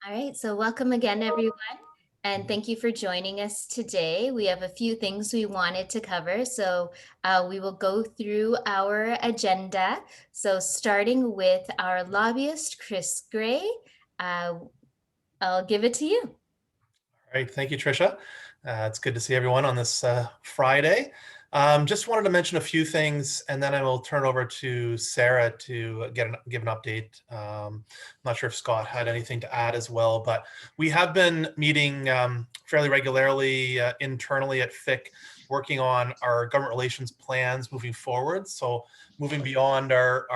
All right, so welcome again, everyone, and thank you for joining us today. We have a few things we wanted to cover, so we will go through our agenda. So starting with our lobbyist, Chris Gray, I'll give it to you. All right, thank you, Tricia. It's good to see everyone on this Friday. Just wanted to mention a few things, and then I will turn it over to Sarah to give an update. I'm not sure if Scott had anything to add as well, but we have been meeting fairly regularly internally at FIC, working on our government relations plans moving forward. So moving beyond the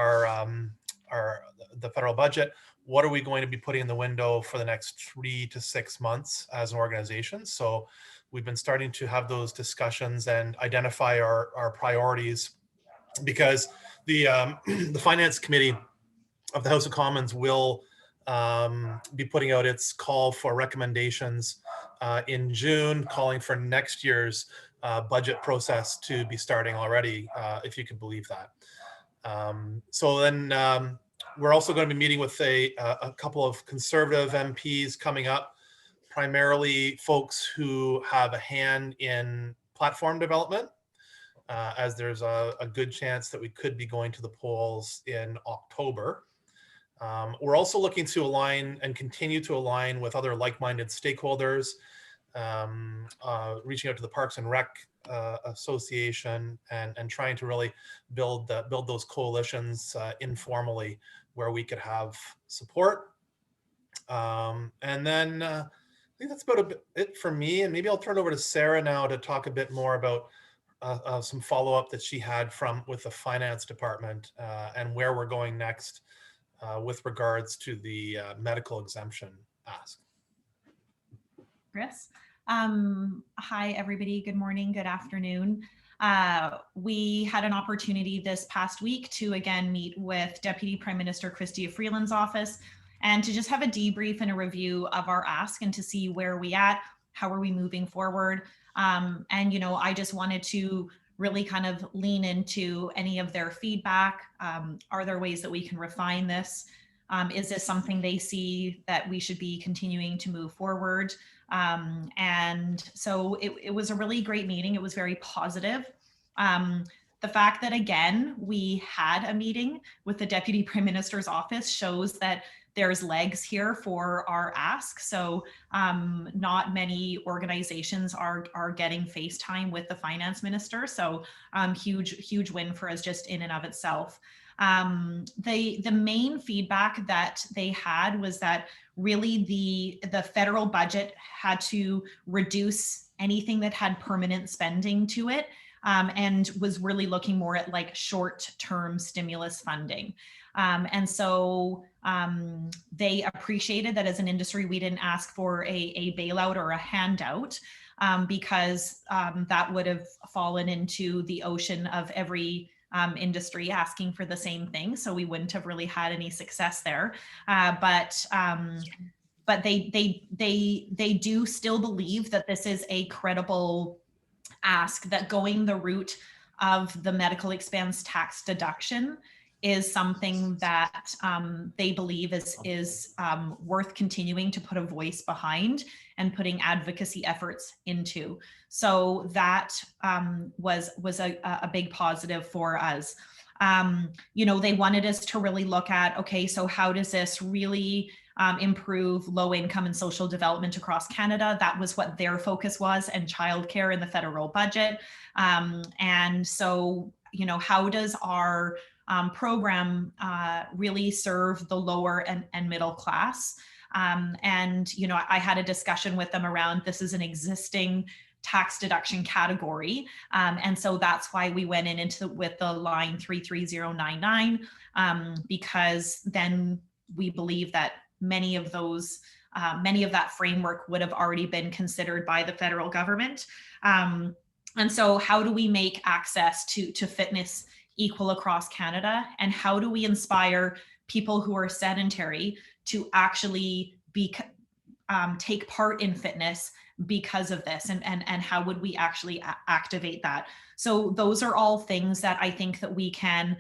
federal budget, what are we going to be putting in the window for the next 3 to 6 months as an organization? So we've been starting to have those discussions and identify our priorities, because the the finance committee of the House of Commons will be putting out its call for recommendations in June, calling for next year's budget process to be starting already, if you can believe that. So then we're also going to be meeting with a couple of conservative MPs coming up, primarily folks who have a hand in platform development, as there's a good chance that we could be going to the polls in October. We're also looking to align and continue to align with other like-minded stakeholders, reaching out to the Parks and Rec Association and trying to really build those coalitions informally where we could have support. And then I think that's about it for me. And maybe I'll turn it over to Sarah now to talk a bit more about some follow-up that she had with the finance department and where we're going next with regards to the medical exemption ask. Chris. Hi, everybody. Good morning, good afternoon. We had an opportunity this past week to again meet with Deputy Prime Minister Chrystia Freeland's office and to just have a debrief and a review of our ask and to see where we at, how are we moving forward. And, you know, I just wanted to really kind of lean into any of their feedback. Are there ways that we can refine this? Is this something they see that we should be continuing to move forward? And so it was a really great meeting. It was very positive. The fact that, again, we had a meeting with the Deputy Prime Minister's office shows that there's legs here for our ask. So not many organizations are getting FaceTime with the finance minister. So huge win for us just in and of itself. The main feedback that they had was that really the federal budget had to reduce anything that had permanent spending to it, and was really looking more at like short-term stimulus funding. And so they appreciated that as an industry, we didn't ask for a bailout or a handout, because that would have fallen into the ocean of every industry asking for the same thing. So we wouldn't have really had any success there. But they do still believe that this is a credible ask, that going the route of the medical expense tax deduction is something that they believe is worth continuing to put a voice behind and putting advocacy efforts into. So that was a big positive for us. You know, they wanted us to really look at, okay, so how does this really improve low income and social development across Canada? That was what their focus was, and childcare in the federal budget. And so, you know, how does our program really serve the lower and middle class? And, you know, I had a discussion with them around this is an existing tax deduction category. And so that's why we went with the line 33099, because then we believe that many of that framework would have already been considered by the federal government. And so how do we make access to fitness equal across Canada? And how do we inspire people who are sedentary to actually take part in fitness because of this? And how would we actually activate that? So those are all things that I think that we can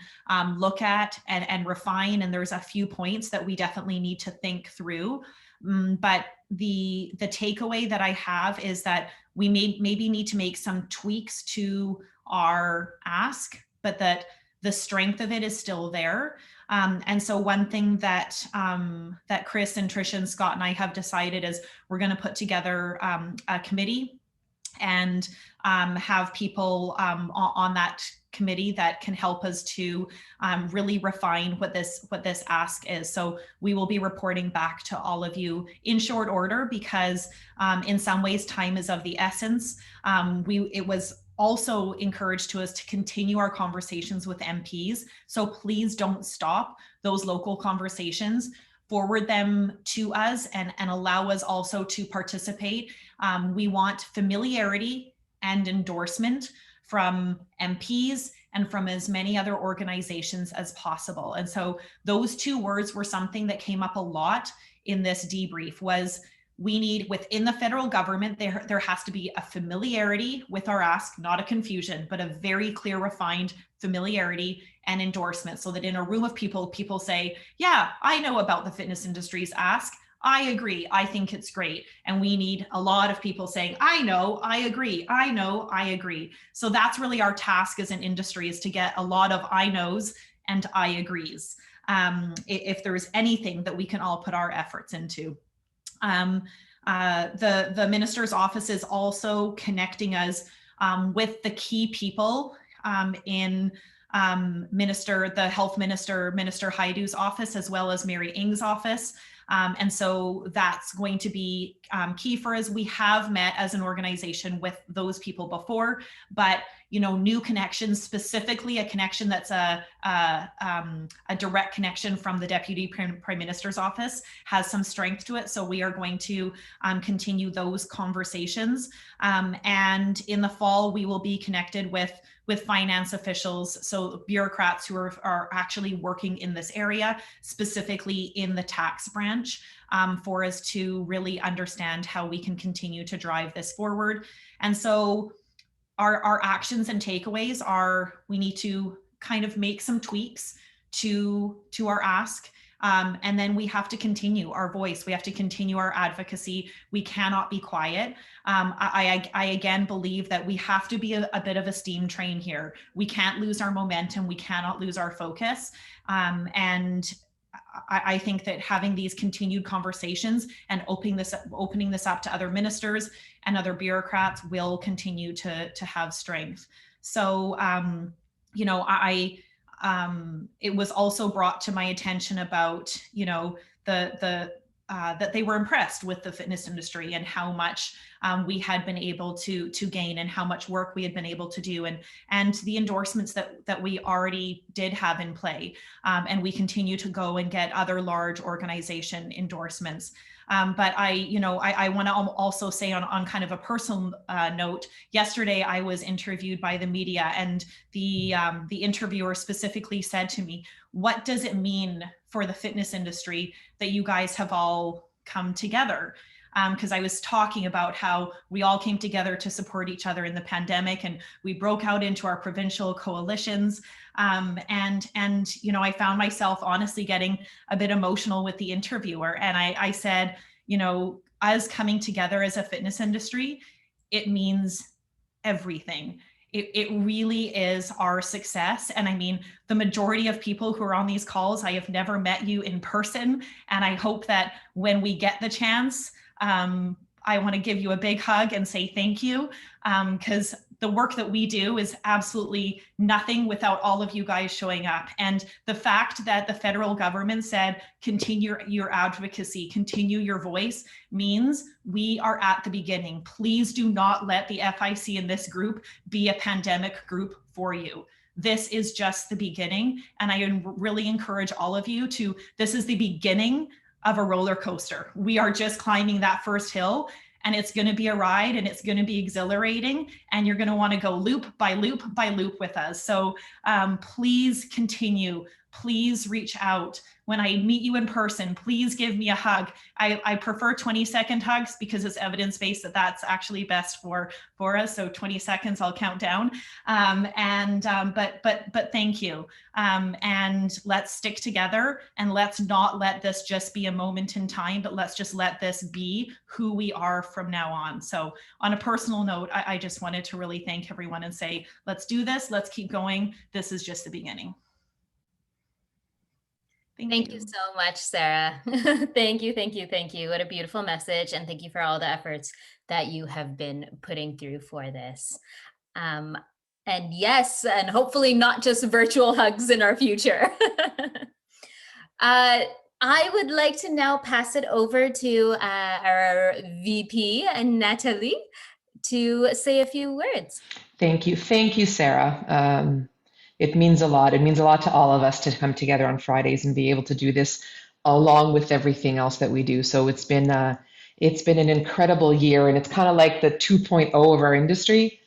look at and refine. And there's a few points that we definitely need to think through. But the takeaway that I have is that we maybe need to make some tweaks to our ask, but that the strength of it is still there. And so one thing that that Chris and Tricia and Scott and I have decided is we're going to put together a committee and have people on that committee that can help us to really refine what this ask is. So we will be reporting back to all of you in short order, because in some ways time is of the essence. It was also encouraged to us to continue our conversations with MPs. So please don't stop those local conversations. Forward them to us and allow us also to participate. We want familiarity and endorsement from MPs and from as many other organizations as possible. And so those two words were something that came up a lot in this debrief. Was we need, within the federal government, there has to be a familiarity with our ask, not a confusion, but a very clear, refined familiarity and endorsement, so that in a room of people say, yeah, I know about the fitness industry's ask. I agree. I think it's great. And we need a lot of people saying, I know, I agree. I know, I agree. So that's really our task as an industry, is to get a lot of I knows and I agrees. If there's anything that we can all put our efforts into. The minister's office is also connecting us with the key people in the health minister, Minister Haidu's office, as well as Mary Ng's office. And so that's going to be key for us. We have met as an organization with those people before, but new connections, specifically a connection that's a direct connection from the Deputy Prime Minister's office, has some strength to it. So we are going to continue those conversations. And in the fall, we will be connected with finance officials, so bureaucrats who are actually working in this area, specifically in the tax branch, for us to really understand how we can continue to drive this forward. And so our actions and takeaways are, we need to kind of make some tweaks to our ask. And then we have to continue our voice. We have to continue our advocacy. We cannot be quiet. I again believe that we have to be a bit of a steam train here. We can't lose our momentum. We cannot lose our focus. And I think that having these continued conversations and opening this up to other ministers and other bureaucrats will continue to have strength. So, it was also brought to my attention about, that they were impressed with the fitness industry and how much we had been able to gain, and how much work we had been able to do, and the endorsements that we already did have in play. And we continue to go and get other large organization endorsements. But I want to also say on kind of a personal note, yesterday I was interviewed by the media, and the interviewer specifically said to me, what does it mean for the fitness industry that you guys have all come together? Because I was talking about how we all came together to support each other in the pandemic, and we broke out into our provincial coalitions. And I found myself honestly getting a bit emotional with the interviewer. And I said, us coming together as a fitness industry, it means everything. It really is our success. And I mean, the majority of people who are on these calls, I have never met you in person. And I hope that when we get the chance, I want to give you a big hug and say thank you, because the work that we do is absolutely nothing without all of you guys showing up. And the fact that the federal government said, continue your advocacy, continue your voice, means we are at the beginning. Please do not let the FIC in this group be a pandemic group for you. This is just the beginning. And I really encourage all of you to, this is the beginning of a roller coaster. We are just climbing that first hill, and it's going to be a ride, and it's going to be exhilarating, and you're going to want to go loop by loop by loop with us. So please continue please reach out. When I meet you in person, please give me a hug. I prefer 20-second hugs because it's evidence-based that that's actually best for us. So 20 seconds, I'll count down. But thank you. And let's stick together, and let's not let this just be a moment in time, but let's just let this be who we are from now on. So on a personal note, I just wanted to really thank everyone and say, let's do this. Let's keep going. This is just the beginning. Thank you so much, Sarah. Thank you, thank you, thank you. What a beautiful message. And thank you for all the efforts that you have been putting through for this. And yes, and hopefully not just virtual hugs in our future. I would like to now pass it over to our VP, Natalie, to say a few words. Thank you. Thank you, Sarah. It means a lot. It means a lot to all of us to come together on Fridays and be able to do this along with everything else that we do. So it's been an incredible year, and it's kind of like the 2.0 of our industry.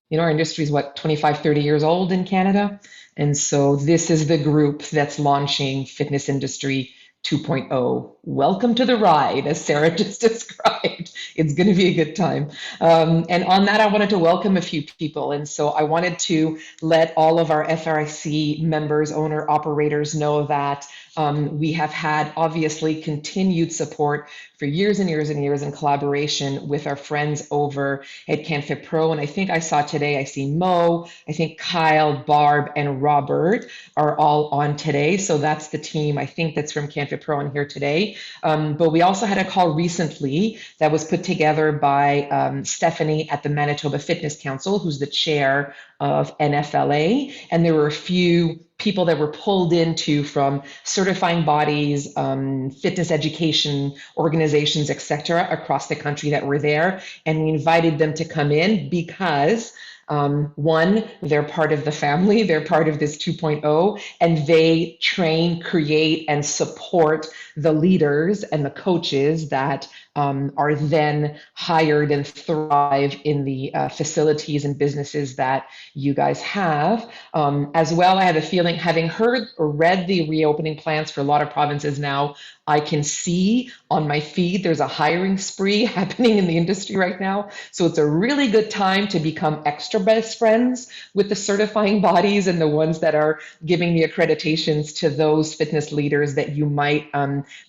You know, our industry is what, 25, 30 years old in Canada. And so this is the group that's launching Fitness Industry 2.0. Welcome to the ride, as Sarah just described. It's going to be a good time. And on that, I wanted to welcome a few people. And so I wanted to let all of our FIC members, owner operators know that we have had obviously continued support for years and years and years in collaboration with our friends over at CanFit Pro. And I think I saw today, I see Mo, I think Kyle, Barb, and Robert are all on today. So that's the team, I think, that's from CanFit Pro on here today. But we also had a call recently that was put together by Stephanie at the Manitoba Fitness Council, who's the chair of NFLA. And there were a few people that were pulled into from certifying bodies, fitness education organizations, et cetera, across the country that were there. And we invited them to come in because one, they're part of the family, they're part of this 2.0, and they train, create, and support the leaders and the coaches that are then hired and thrive in the facilities and businesses that you guys have. As well, I have a feeling, having heard or read the reopening plans for a lot of provinces now, I can see on my feed there's a hiring spree happening in the industry right now. So it's a really good time to become extra best friends with the certifying bodies and the ones that are giving the accreditations to those fitness leaders that you might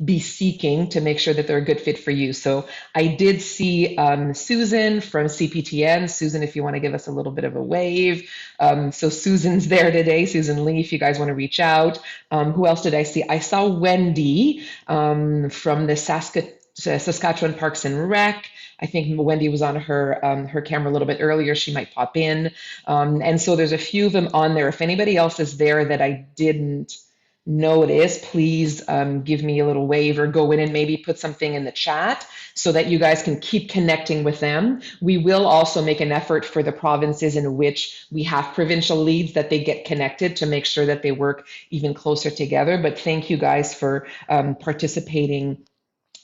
be seeking to make sure that they're a good fit for you. So I did see Susan from CPTN. Susan, if you want to give us a little bit of a wave. So Susan's there today. Susan Lee, if you guys want to reach out. Who else did I see? I saw Wendy from the Saskatchewan Parks and Rec. I think Wendy was on her camera a little bit earlier. She might pop in. And so there's a few of them on there. If anybody else is there that I didn't notice, please give me a little wave or go in and maybe put something in the chat so that you guys can keep connecting with them. We will also make an effort for the provinces in which we have provincial leads that they get connected to make sure that they work even closer together. But thank you guys for participating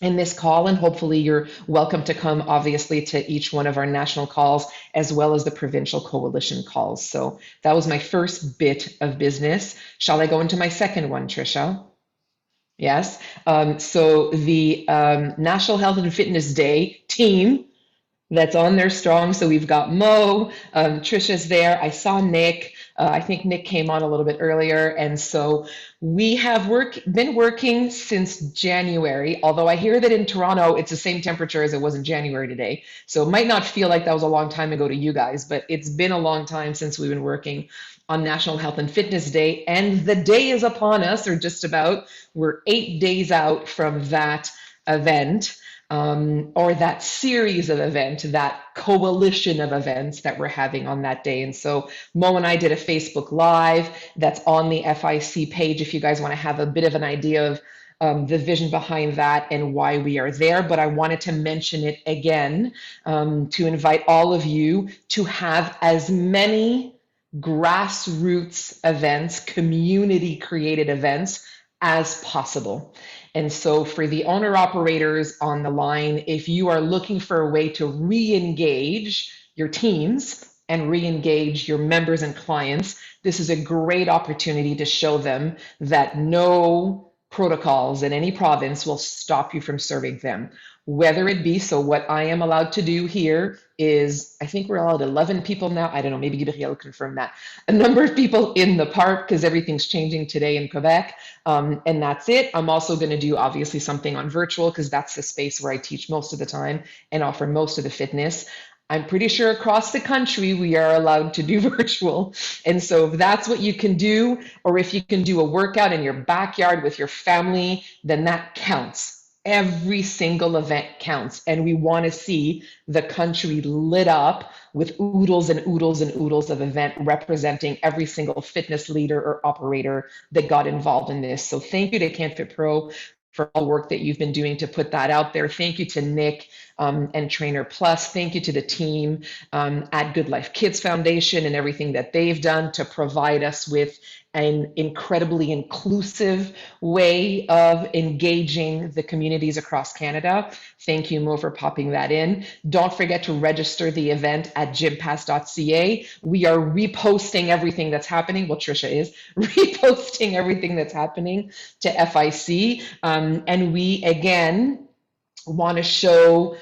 in this call, and hopefully you're welcome to come obviously to each one of our national calls as well as the provincial coalition calls. So that was my first bit of business. Shall I go into my second one, Trisha? Yes. So the National Health and Fitness Day team that's on there strong. So we've got Mo, Trisha's there. I saw Nick. I think Nick came on a little bit earlier. And so we have been working since January, although I hear that in Toronto, it's the same temperature as it was in January today. So it might not feel like that was a long time ago to you guys, but it's been a long time since we've been working on National Health and Fitness Day. And the day is upon us, or just about. We're 8 days out from that event. Or that series of events, that coalition of events that we're having on that day. And so Mo and I did a Facebook Live that's on the FIC page if you guys want to have a bit of an idea of the vision behind that and why we are there. But I wanted to mention it again to invite all of you to have as many grassroots events, community created events as possible. And so for the owner operators on the line, if you are looking for a way to re-engage your teams and re-engage your members and clients, this is a great opportunity to show them that no protocols in any province will stop you from serving them. Whether it be, so what I am allowed to do here is, I think we're allowed 11 people now. I don't know, maybe Gabriel will confirm that. A number of people in the park because everything's changing today in Quebec. And that's it. I'm also going to do obviously something on virtual because that's the space where I teach most of the time and offer most of the fitness. I'm pretty sure across the country we are allowed to do virtual. And so if that's what you can do, or if you can do a workout in your backyard with your family, then that counts. Every single event counts. And we want to see the country lit up with oodles and oodles and oodles of event representing every single fitness leader or operator that got involved in this. So thank you to CanFit Pro for all the work that you've been doing to put that out there. Thank you to Nick and Trainer Plus. Thank you to the team at Good Life Kids Foundation and everything that they've done to provide us with an incredibly inclusive way of engaging the communities across Canada. Thank you, Mo, for popping that in. Don't forget to register the event at gympass.ca. We are reposting everything that's happening. Well, Trisha is reposting everything that's happening to FIC. And we, again, want to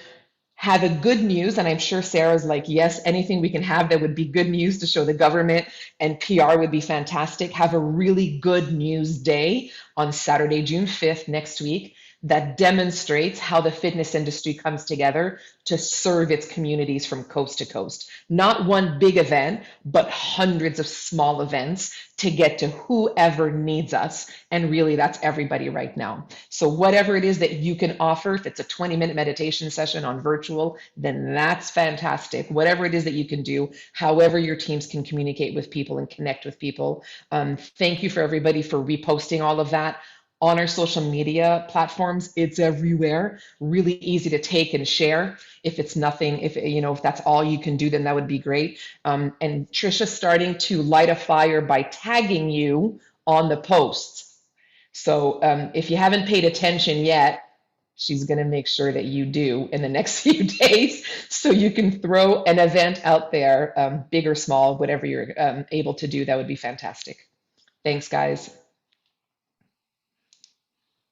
have a good news, and I'm sure Sarah's like, yes, anything we can have that would be good news to show the government and PR would be fantastic. Have a really good news day on Saturday, June 5th, next week, that demonstrates how the fitness industry comes together to serve its communities from coast to coast. Not one big event, but hundreds of small events to get to whoever needs us. And really, that's everybody right now. So whatever it is that you can offer, if it's a 20-minute meditation session on virtual, then that's fantastic. Whatever it is that you can do, however your teams can communicate with people and connect with people. Thank you for everybody for reposting all of that on our social media platforms. It's everywhere, really easy to take and share. If it's nothing, if that's all you can do, then that would be great. And Trisha's starting to light a fire by tagging you on the posts. So if you haven't paid attention yet, she's going to make sure that you do in the next few days, so you can throw an event out there, big or small, whatever you're able to do. That would be fantastic. Thanks, guys.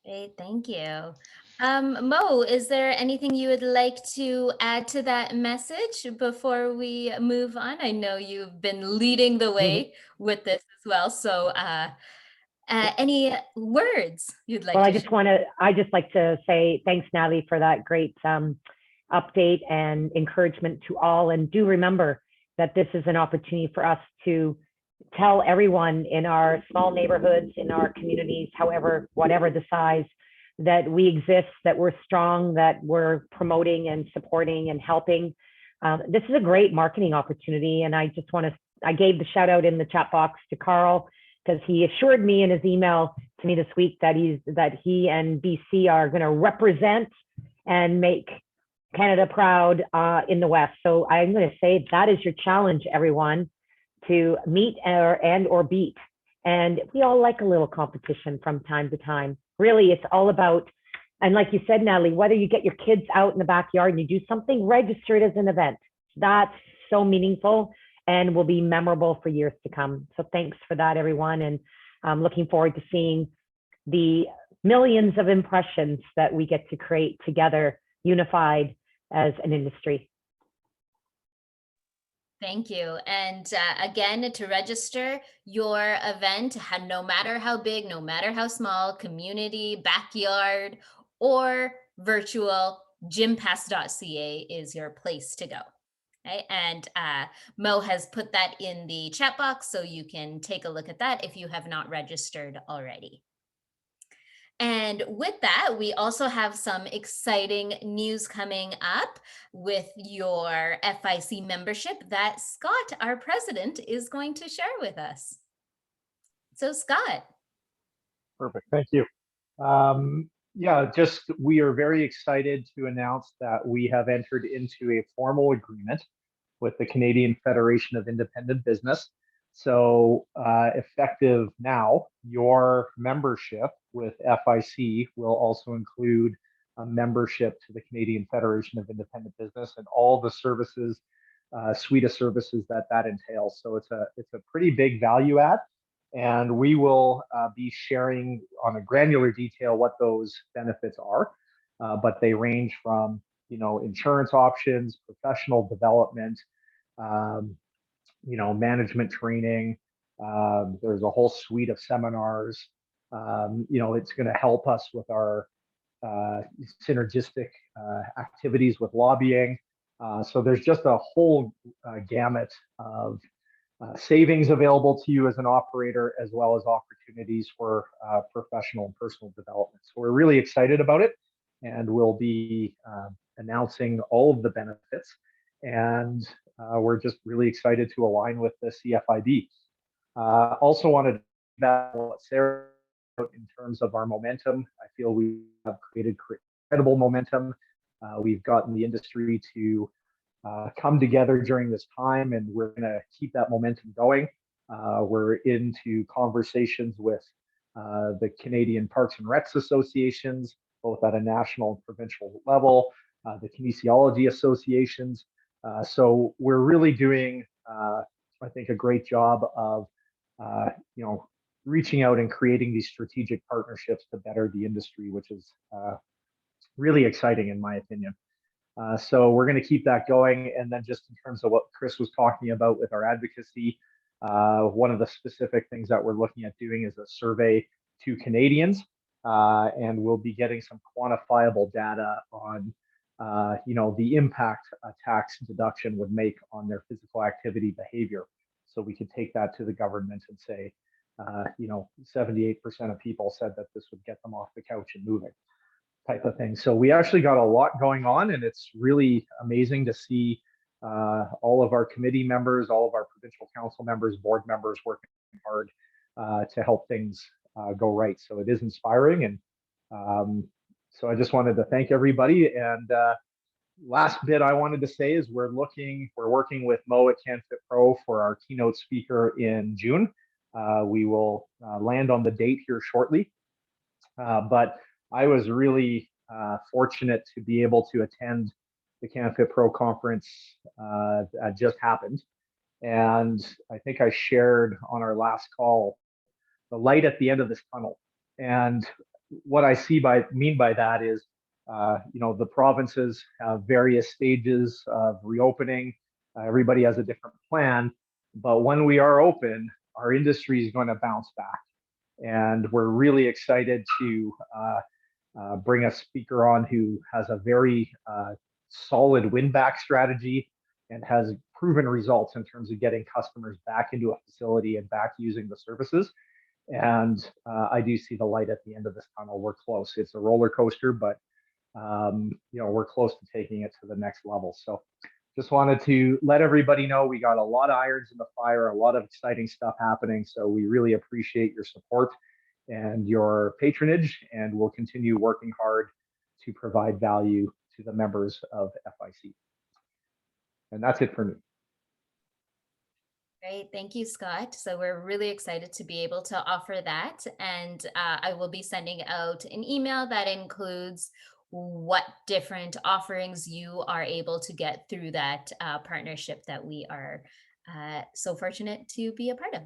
Great, thank you. Mo, is there anything you would like to add to that message before we move on? I know you've been leading the way with this as well. So any words you'd like Well, to I just like to say thanks, Natalie, for that great update and encouragement to all. And do remember that this is an opportunity for us to tell everyone in our small neighborhoods, in our communities, however, whatever the size, that we exist, that we're strong, that we're promoting and supporting and helping. This is a great marketing opportunity. And I just I gave the shout out in the chat box to Carl, because he assured me in his email to me this week that he and BC are going to represent and make Canada proud in the West. So I'm going to say that is your challenge, everyone, to meet or beat. And we all like a little competition from time to time. Really, it's all about, and like you said, Natalie, whether you get your kids out in the backyard and you do something registered as an event, that's so meaningful and will be memorable for years to come. So thanks for that, everyone. And I'm looking forward to seeing the millions of impressions that we get to create together, unified as an industry. Thank you. And again, to register your event, no matter how big, no matter how small, community, backyard, or virtual, gympass.ca is your place to go. Okay? And Mo has put that in the chat box, so you can take a look at that if you have not registered already. And with that, we also have some exciting news coming up with your FIC membership that Scott, our president, is going to share with us. So Scott. Perfect, thank you. Yeah, we are very excited to announce that we have entered into a formal agreement with the Canadian Federation of Independent Business. So effective now, your membership with FIC will also include a membership to the Canadian Federation of Independent Business and all the services suite of services that entails. So it's a pretty big value add, and we will be sharing on a granular detail what those benefits are. But they range from insurance options, professional development, management training. There's a whole suite of seminars. It's going to help us with our synergistic activities with lobbying. So there's just a whole gamut of savings available to you as an operator, as well as opportunities for professional and personal development. So we're really excited about it, and we'll be announcing all of the benefits. And we're just really excited to align with the CFIB. Also wanted to what Sarah in terms of our momentum. I feel we have created incredible momentum. We've gotten the industry to come together during this time, and we're going to keep that momentum going. We're into conversations with the Canadian Parks and Recs associations, both at a national and provincial level, the kinesiology associations. So we're really doing, I think, a great job of, reaching out and creating these strategic partnerships to better the industry, which is really exciting in my opinion. So we're going to keep that going. And then just in terms of what Chris was talking about with our advocacy, one of the specific things that we're looking at doing is a survey to Canadians, and we'll be getting some quantifiable data on the impact a tax deduction would make on their physical activity behavior. So we could take that to the government and say, 78% of people said that this would get them off the couch and moving, type of thing. So we actually got a lot going on, and it's really amazing to see all of our committee members, all of our provincial council members, board members working hard to help things go right. So it is inspiring, and so I just wanted to thank everybody. And last bit I wanted to say is we're working with Mo at CanFit Pro for our keynote speaker in June. We will land on the date here shortly, but I was really fortunate to be able to attend the CanFit Pro conference that just happened. And I think I shared on our last call the light at the end of this tunnel. And what I mean by that is, the provinces have various stages of reopening. Everybody has a different plan, but when we are open, our industry is going to bounce back. And we're really excited to bring a speaker on who has a very solid win-back strategy and has proven results in terms of getting customers back into a facility and back using the services. And I do see the light at the end of this tunnel. We're close. It's a roller coaster, but we're close to taking it to the next level. So just wanted to let everybody know we got a lot of irons in the fire, a lot of exciting stuff happening. So we really appreciate your support and your patronage, and we'll continue working hard to provide value to the members of FIC. And that's it for me. Great, thank you, Scott. So we're really excited to be able to offer that. And I will be sending out an email that includes what different offerings you are able to get through that partnership that we are so fortunate to be a part of.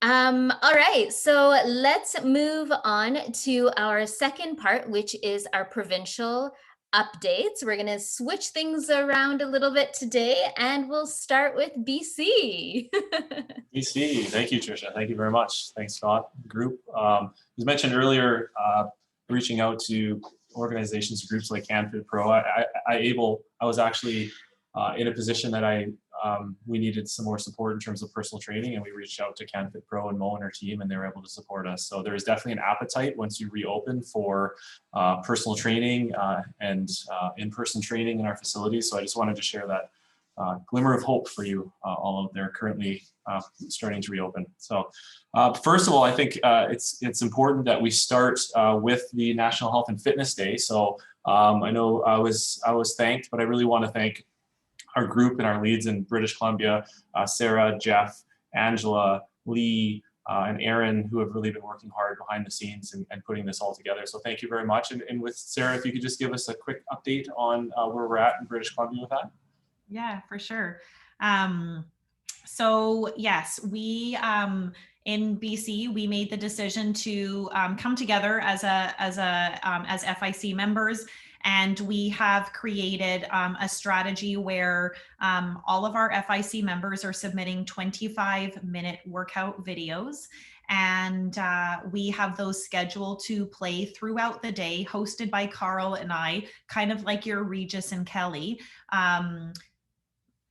All right, so let's move on to our second part, which is our provincial updates. We're going to switch things around a little bit today, and we'll start with BC. BC, thank you, Tricia. Thank you very much. Thanks, Scott. Group, as mentioned earlier, reaching out to organizations, groups like CanFit Pro. I was actually in a position that we needed some more support in terms of personal training, and we reached out to CanFit Pro and Mo and her team, and they were able to support us. So there's definitely an appetite once you reopen for personal training and in-person training in our facilities. So I just wanted to share that glimmer of hope for you all out there currently starting to reopen. So first of all, I think it's important that we start with the National Health and Fitness Day. So I know I was thanked, but I really want to thank our group and our leads in British Columbia, Sarah, Jeff, Angela, Lee, and Aaron, who have really been working hard behind the scenes and putting this all together. So thank you very much. And with Sarah, if you could just give us a quick update on where we're at in British Columbia with that. Yeah, for sure. So yes, we in BC we made the decision to come together as as FIC members, and we have created a strategy where all of our FIC members are submitting 25-minute workout videos. And we have those scheduled to play throughout the day, hosted by Carl and I, kind of like your Regis and Kelly.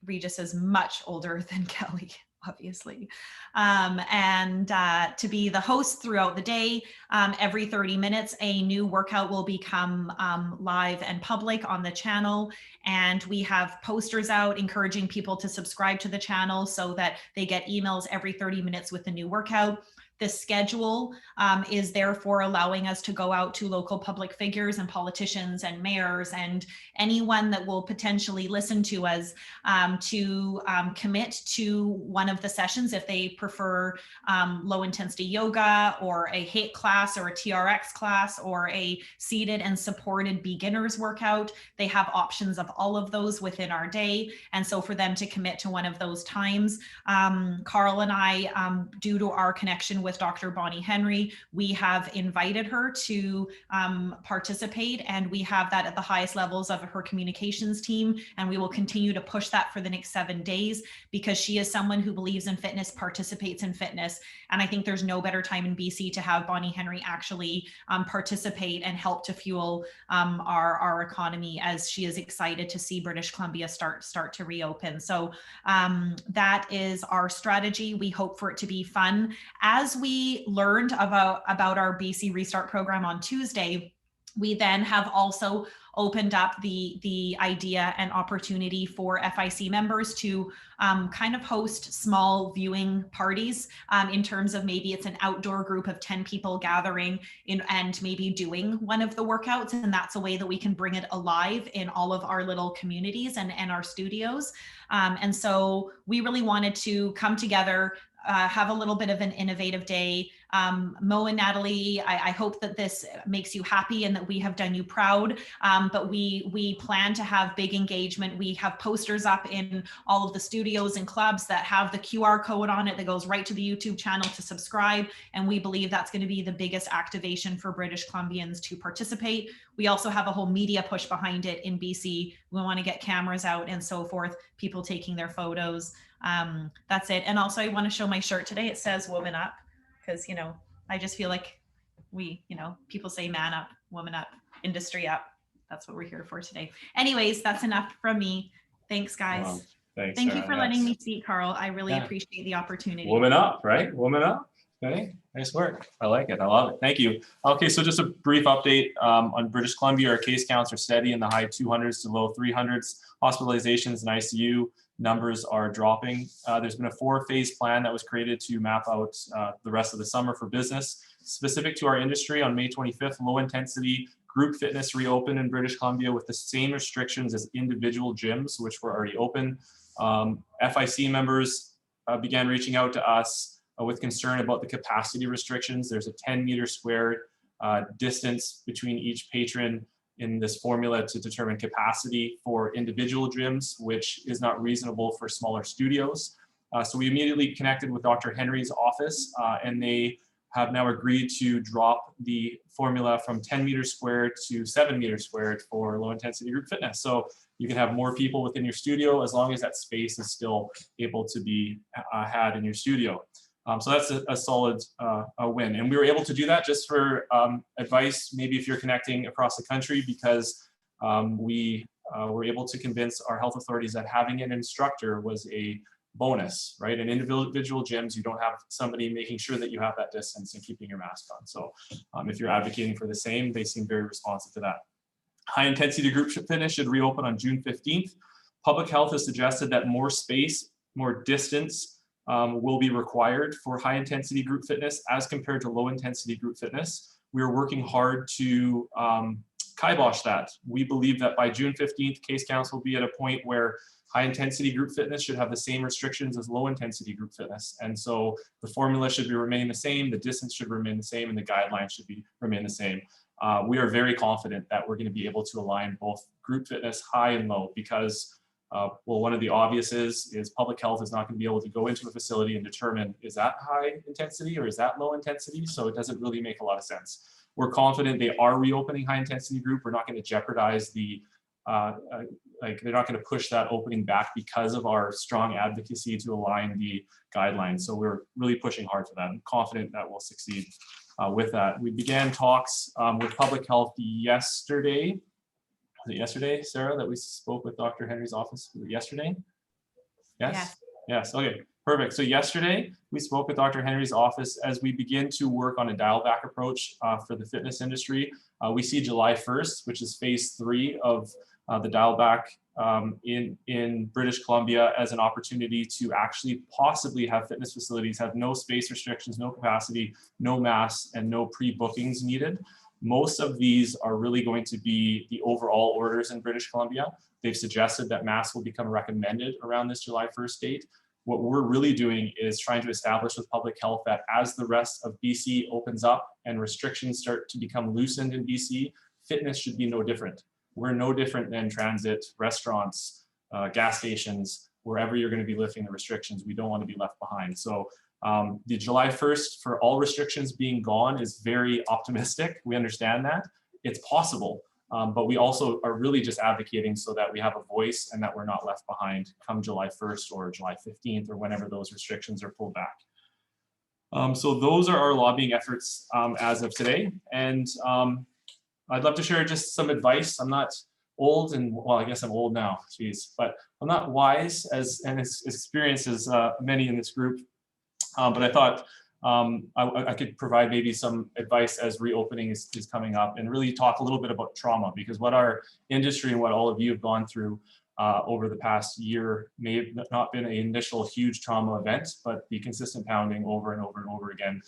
Regis is much older than Kelly, obviously. And to be the host throughout the day, every 30 minutes, a new workout will become live and public on the channel. And we have posters out encouraging people to subscribe to the channel so that they get emails every 30 minutes with a new workout. The schedule is therefore allowing us to go out to local public figures and politicians and mayors and anyone that will potentially listen to us to commit to one of the sessions if they prefer low intensity yoga or a HIIT class or a TRX class or a seated and supported beginners workout. They have options of all of those within our day. And so for them to commit to one of those times, Carl and I, due to our connection with Dr. Bonnie Henry, we have invited her to participate, and we have that at the highest levels of her communications team, and we will continue to push that for the next 7 days because she is someone who believes in fitness, participates in fitness, and I think there's no better time in BC to have Bonnie Henry actually participate and help to fuel our economy, as she is excited to see British Columbia start to reopen. So that is our strategy. We hope for it to be fun. As we learned about our BC Restart program on Tuesday, we then have also opened up the idea and opportunity for FIC members to kind of host small viewing parties in terms of maybe it's an outdoor group of 10 people gathering in and maybe doing one of the workouts. And that's a way that we can bring it alive in all of our little communities and our studios. And so we really wanted to come together, have a little bit of an innovative day. Mo and Natalie, I hope that this makes you happy and that we have done you proud, but we plan to have big engagement. We have posters up in all of the studios and clubs that have the QR code on it that goes right to the YouTube channel to subscribe, and we believe that's going to be the biggest activation for British Columbians to participate. We also have a whole media push behind it in BC. We want to get cameras out and so forth, people taking their photos. That's it. And also I want to show my shirt today. It says woman up, because, you know, I just feel like we, you know, people say man up, woman up, industry up. That's what we're here for today. Anyways, that's enough from me. Thanks, guys. Wow. Thanks, Thank you Sarah. for letting me speak, Carl. I really appreciate the opportunity. Woman up, right? Woman up. Okay, nice work. I like it. I love it. Thank you. Okay, so just a brief update on British Columbia. Our case counts are steady in the high 200s to low 300s. Hospitalizations and ICU numbers are dropping. There's been a 4-phase plan that was created to map out the rest of the summer for business. Specific to our industry, on May 25th, low intensity group fitness reopened in British Columbia with the same restrictions as individual gyms, which were already open. FIC members began reaching out to us with concern about the capacity restrictions. There's a 10-meter squared distance between each patron in this formula to determine capacity for individual gyms, which is not reasonable for smaller studios. So we immediately connected with Dr. Henry's office, and they have now agreed to drop the formula from 10 meters squared to 7 meters squared for low intensity group fitness. So you can have more people within your studio as long as that space is still able to be had in your studio. So that's a solid win. And we were able to do that just for advice, maybe if you're connecting across the country, because we were able to convince our health authorities that having an instructor was a bonus, right? In individual gyms, you don't have somebody making sure that you have that distance and keeping your mask on. So if you're advocating for the same, they seem very responsive to that. High intensity group fitness should reopen on June 15th. Public health has suggested that more space, more distance will be required for high intensity group fitness as compared to low intensity group fitness. We are working hard to kibosh that. We believe that by June 15th, case counts will be at a point where high intensity group fitness should have the same restrictions as low intensity group fitness. And so the formula should remain the same, the distance should remain the same, and the guidelines should remain the same. We are very confident that we're going to be able to align both group fitness high and low, because Well, one of the obvious is public health is not going to be able to go into a facility and determine, is that high intensity or is that low intensity? So it doesn't really make a lot of sense. We're confident they are reopening high intensity group. We're not going to jeopardize the, they're not going to push that opening back because of our strong advocacy to align the guidelines. So we're really pushing hard for that. I'm confident that we'll succeed with that. We began talks with public health yesterday. Was it yesterday, Sarah, that we spoke with Dr. Henry's office? Was it yesterday? Yes? Yes, okay, perfect. So yesterday, we spoke with Dr. Henry's office as we begin to work on a dial back approach for the fitness industry. We see July 1st, which is phase 3 of the dial back in British Columbia, as an opportunity to actually possibly have fitness facilities have no space restrictions, no capacity, no masks, and no pre-bookings needed. Most of these are really going to be the overall orders in British Columbia. They've suggested that masks will become recommended around this July 1st date. What we're really doing is trying to establish with public health that as the rest of BC opens up and restrictions start to become loosened in BC, fitness should be no different. We're no different than transit, restaurants, gas stations, wherever you're going to be lifting the restrictions. We don't want to be left behind. So the July 1st for all restrictions being gone is very optimistic. We understand that. It's possible, but we also are really just advocating so that we have a voice and that we're not left behind come July 1st or July 15th or whenever those restrictions are pulled back. So those are our lobbying efforts as of today. And I'd love to share just some advice. I'm not old, and well, I guess I'm old now, geez, but I'm not wise and as experienced as many in this group. But I thought I could provide maybe some advice as reopening is coming up, and really talk a little bit about trauma, because what our industry and what all of you have gone through over the past year may have not been an initial huge trauma event, but the consistent pounding over and over and over again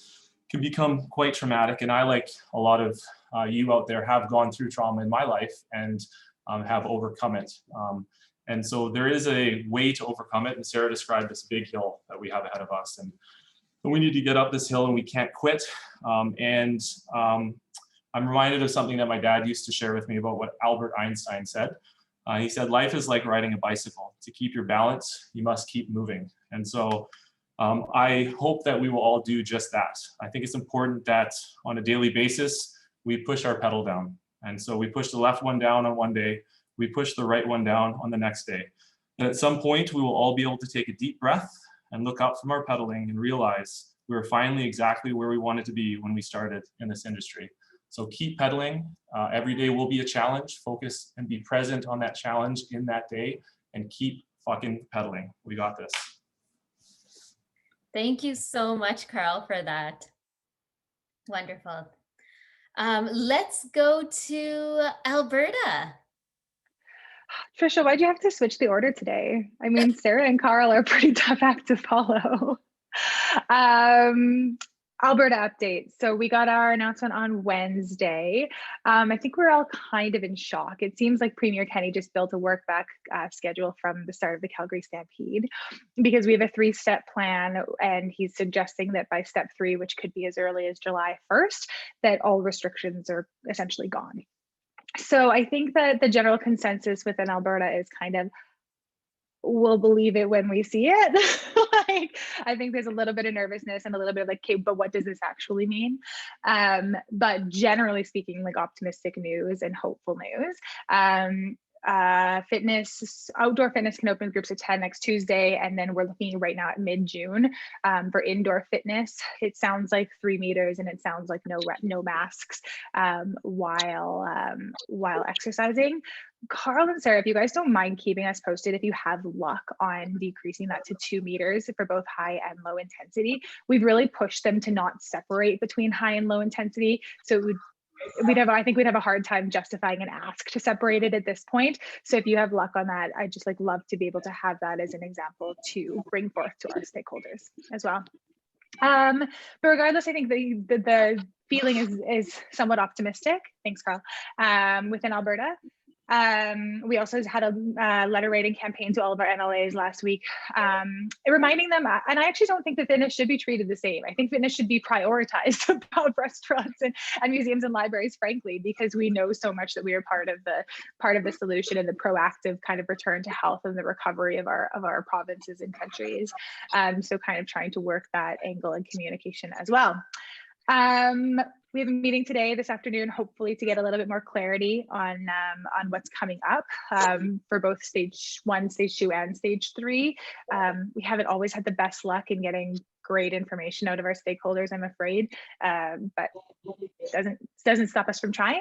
can become quite traumatic. And I, like a lot of you out there, have gone through trauma in my life and have overcome it. And so there is a way to overcome it. And Sarah described this big hill that we have ahead of us. And we need to get up this hill and we can't quit. I'm reminded of something that my dad used to share with me about what Albert Einstein said. He said, life is like riding a bicycle. To keep your balance, you must keep moving. And so I hope that we will all do just that. I think it's important that on a daily basis, we push our pedal down. And so we push the left one down on one day, we push the right one down on the next day. And at some point, we will all be able to take a deep breath and look up from our pedaling and realize we were finally exactly where we wanted to be when we started in this industry. So keep pedaling. Every day will be a challenge. Focus and be present on that challenge in that day, and keep fucking pedaling. We got this. Thank you so much, Carl, for that. Wonderful. Let's go to Alberta. Trisha, why'd you have to switch the order today? I mean, Sarah and Carl are pretty tough act to follow. Alberta update. So we got our announcement on Wednesday. I think we're all kind of in shock. It seems like Premier Kenney just built a work back schedule from the start of the Calgary Stampede, because we have a 3-step plan, and he's suggesting that by step 3, which could be as early as July 1st, that all restrictions are essentially gone. So I think that the general consensus within Alberta is kind of, we'll believe it when we see it. Like, I think there's a little bit of nervousness and a little bit of like, okay, but what does this actually mean? But generally speaking, like optimistic news and hopeful news. Outdoor fitness can open groups of 10 next Tuesday, and then we're looking right now at mid-June for indoor fitness. It sounds like 3 meters, and it sounds like no masks while exercising. Carl and Sarah, if you guys don't mind keeping us posted, if you have luck on decreasing that to 2 meters for both high and low intensity. We've really pushed them to not separate between high and low intensity, so I think we'd have a hard time justifying an ask to separate it at this point. So if you have luck on that, I'd just love to be able to have that as an example to bring forth to our stakeholders as well. But regardless, I think the feeling is somewhat optimistic. Thanks, Carl. Within Alberta. We also had a letter writing campaign to all of our NLAs last week, reminding them, and I actually don't think that fitness should be treated the same. I think fitness should be prioritized above restaurants and museums and libraries, frankly, because we know so much that we are part of the solution and the proactive kind of return to health and the recovery of our provinces and countries. So kind of trying to work that angle in communication as well. We have a meeting this afternoon, hopefully to get a little bit more clarity on what's coming up for both stage 1, stage 2, and stage 3. We haven't always had the best luck in getting great information out of our stakeholders, I'm afraid, but it doesn't stop us from trying.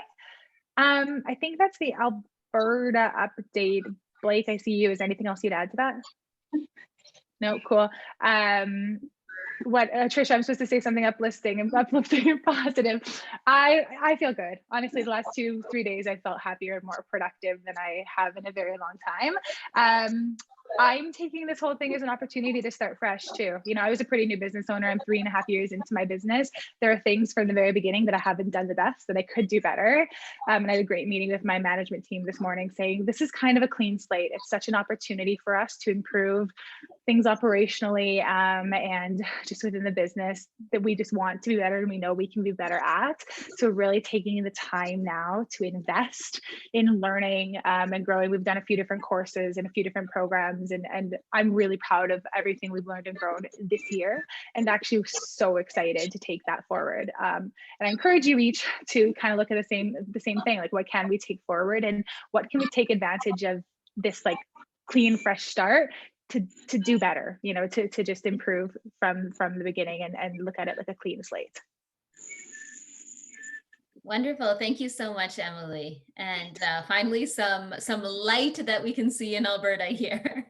I think that's the Alberta update. Blake, I see you. Is there anything else you'd add to that? No, cool. What Trisha, I'm supposed to say something uplifting and positive. I feel good. Honestly, the last 2-3 days I felt happier and more productive than I have in a very long time. I'm taking this whole thing as an opportunity to start fresh too. You know, I was a pretty new business owner. I'm 3.5 years into my business. There are things from the very beginning that I haven't done the best, that I could do better. And I had a great meeting with my management team this morning saying, this is kind of a clean slate. It's such an opportunity for us to improve things operationally and just within the business that we just want to be better and we know we can be better at. So really taking the time now to invest in learning and growing. We've done a few different courses and a few different programs, and I'm really proud of everything we've learned and grown this year, and actually so excited to take that forward. And I encourage you each to kind of look at the same thing, like what can we take forward and what can we take advantage of this like clean, fresh start to do better, you know, to just improve from the beginning and look at it like a clean slate. Wonderful. Thank you so much, Emily. And finally, some light that we can see in Alberta here.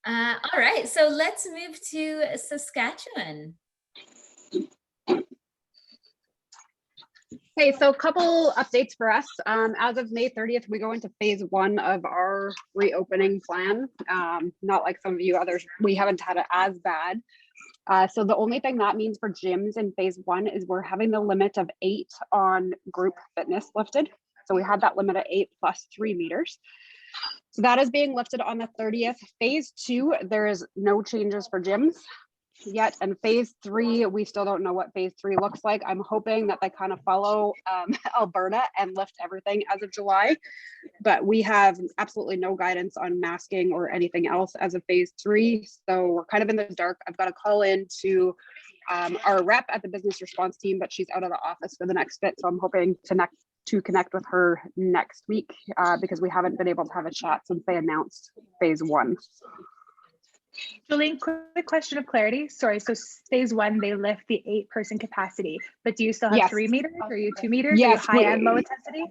All right, so let's move to Saskatchewan. Okay, so a couple updates for us. As of May 30th, we go into phase 1 of our reopening plan. Not like some of you others, we haven't had it as bad. So the only thing that means for gyms in phase 1 is we're having the limit of 8 on group fitness lifted. So we had that limit of 8 plus 3 meters. So that is being lifted on the 30th. Phase 2, there is no changes for gyms yet. And phase 3, we still don't know what phase 3 looks like. I'm hoping that they kind of follow Alberta and lift everything as of July, but we have absolutely no guidance on masking or anything else as of phase 3. So we're kind of in the dark. I've got to call in to our rep at the business response team, but she's out of the office for the next bit. So I'm hoping to connect with her next week because we haven't been able to have a chat since they announced phase 1. Jolene, quick question of clarity. Sorry, so phase 1, they lift the 8-person capacity, but do you still have 3 meters? Or are you 2 meters? Yes, are you high and low intensity?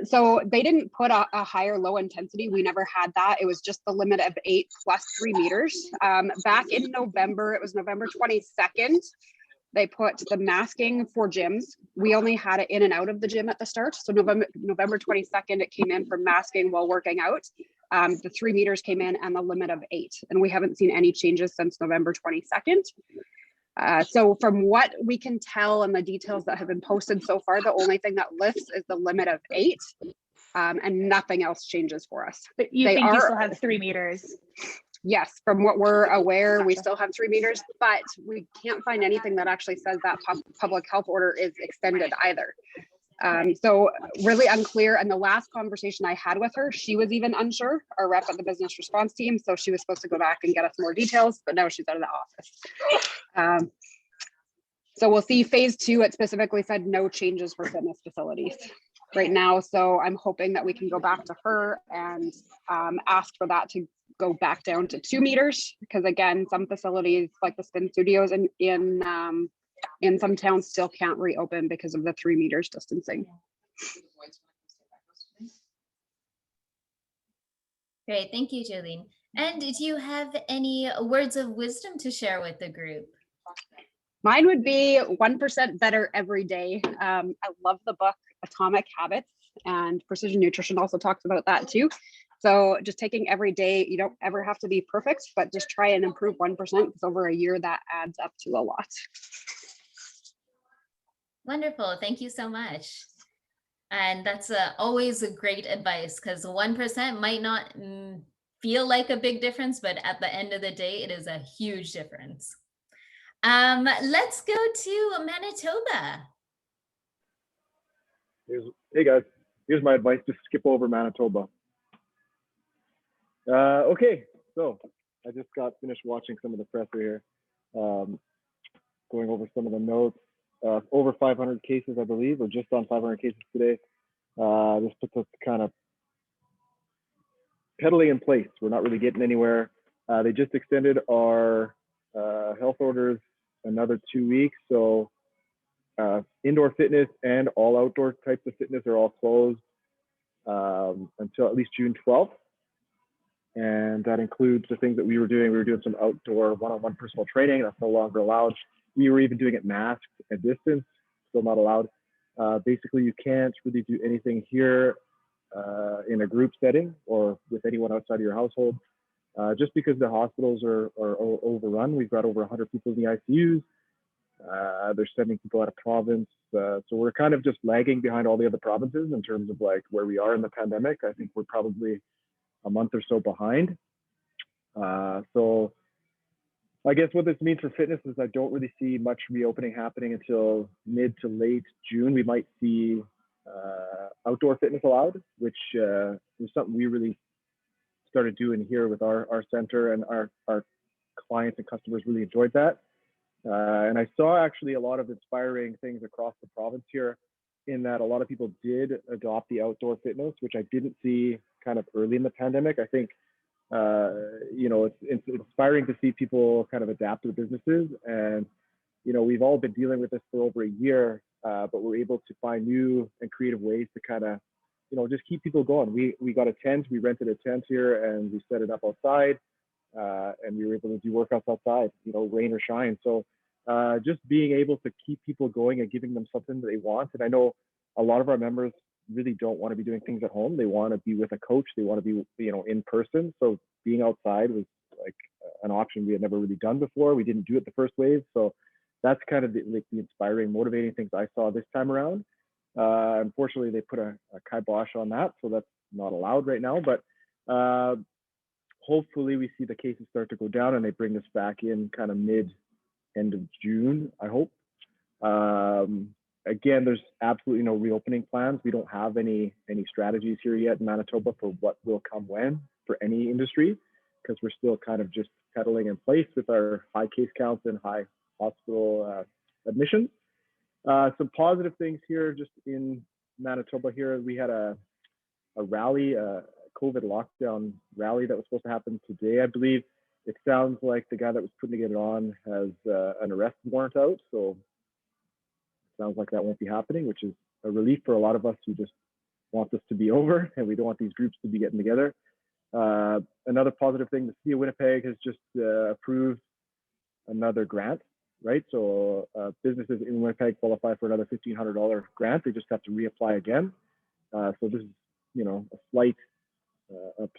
So they didn't put a higher low intensity. We never had that. It was just the limit of 8 plus 3 meters. Back in November, it was November 22nd. They put the masking for gyms. We only had it in and out of the gym at the start. So November 22nd, it came in for masking while working out. The 3 meters came in and the limit of 8. And we haven't seen any changes since November 22nd. So from what we can tell and the details that have been posted so far, the only thing that lifts is the limit of 8 and nothing else changes for us. But you think you still have 3 meters? Yes, from what we're aware, we still have 3 meters, but we can't find anything that actually says that public health order is extended either. So really unclear. And the last conversation I had with her, she was even unsure, our rep at the business response team. So she was supposed to go back and get us more details, but now she's out of the office. So we'll see phase 2, it specifically said no changes for fitness facilities right now. So I'm hoping that we can go back to her and ask for that to go back down to 2 meters. Because again, some facilities like the spin studios in some towns still can't reopen because of the 3 meters distancing. Great, thank you, Jolene. And do you have any words of wisdom to share with the group? Mine would be 1% better every day. I love the book Atomic Habits, and Precision Nutrition also talks about that too. So just taking every day, you don't ever have to be perfect, but just try and improve 1% because over a year that adds up to a lot. Wonderful, thank you so much. And that's always a great advice, because 1% might not feel like a big difference, but at the end of the day, it is a huge difference. Let's go to Manitoba. Hey guys, here's my advice: to skip over Manitoba. Okay, so I just got finished watching some of the presser here, going over some of the notes. Over 500 cases, I believe, or just on 500 cases today. This puts us kind of pedaling in place. We're not really getting anywhere. They just extended our health orders another 2 weeks, so indoor fitness and all outdoor types of fitness are all closed until at least June 12th. And that includes the things that we were doing. We were doing some outdoor one-on-one personal training. That's no longer allowed. We were even doing it masked at distance, still not allowed. Basically, you can't really do anything here in a group setting or with anyone outside of your household, just because the hospitals are overrun. We've got over 100 people in the ICUs. They're sending people out of province. So we're kind of just lagging behind all the other provinces in terms of like where we are in the pandemic. I think we're probably a month or so behind. So I guess what this means for fitness is I don't really see much reopening happening until mid to late June. We might see outdoor fitness allowed, which was something we really started doing here with our center, and our clients and customers really enjoyed that. And I saw actually a lot of inspiring things across the province here, in that a lot of people did adopt the outdoor fitness, which I didn't see kind of early in the pandemic. I think, it's inspiring to see people kind of adapt their businesses. And, we've all been dealing with this for over a year, but we're able to find new and creative ways to kind of, just keep people going. We got a tent, we rented a tent here and we set it up outside, and we were able to do workouts outside, rain or shine. So just being able to keep people going and giving them something that they want. And I know a lot of our members really don't want to be doing things at home. They want to be with a coach. They want to be, in person. So being outside was like an option we had never really done before. We didn't do it the first wave. So that's kind of the inspiring, motivating things I saw this time around. Unfortunately, they put a kibosh on that. So that's not allowed right now. But hopefully we see the cases start to go down and they bring this back in kind of end of June, I hope. Again, there's absolutely no reopening plans. We don't have any strategies here yet in Manitoba for what will come when for any industry, because we're still kind of just pedaling in place with our high case counts and high hospital admissions. Some positive things here, just in Manitoba here, we had a rally, a COVID lockdown rally that was supposed to happen today, I believe. It sounds like the guy that was putting it on has an arrest warrant out, so it sounds like that won't be happening, which is a relief for a lot of us who just want this to be over and we don't want these groups to be getting together. Another positive thing, the city of Winnipeg has just approved another grant, right? So businesses in Winnipeg qualify for another $1,500 grant. They just have to reapply again. So this is, a slight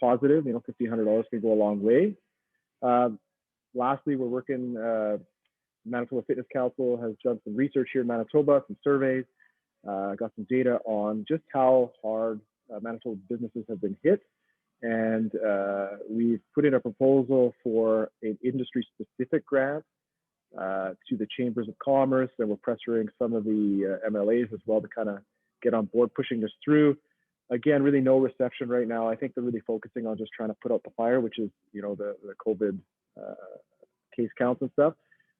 positive. $1,500 can go a long way. Lastly, we're working, Manitoba Fitness Council has done some research here in Manitoba, some surveys, got some data on just how hard Manitoba businesses have been hit. And we've put in a proposal for an industry-specific grant to the Chambers of Commerce, and we're pressuring some of the MLAs as well to kind of get on board pushing this through. Again, really no reception right now. I think they're really focusing on just trying to put out the fire, which is, the COVID case counts and stuff.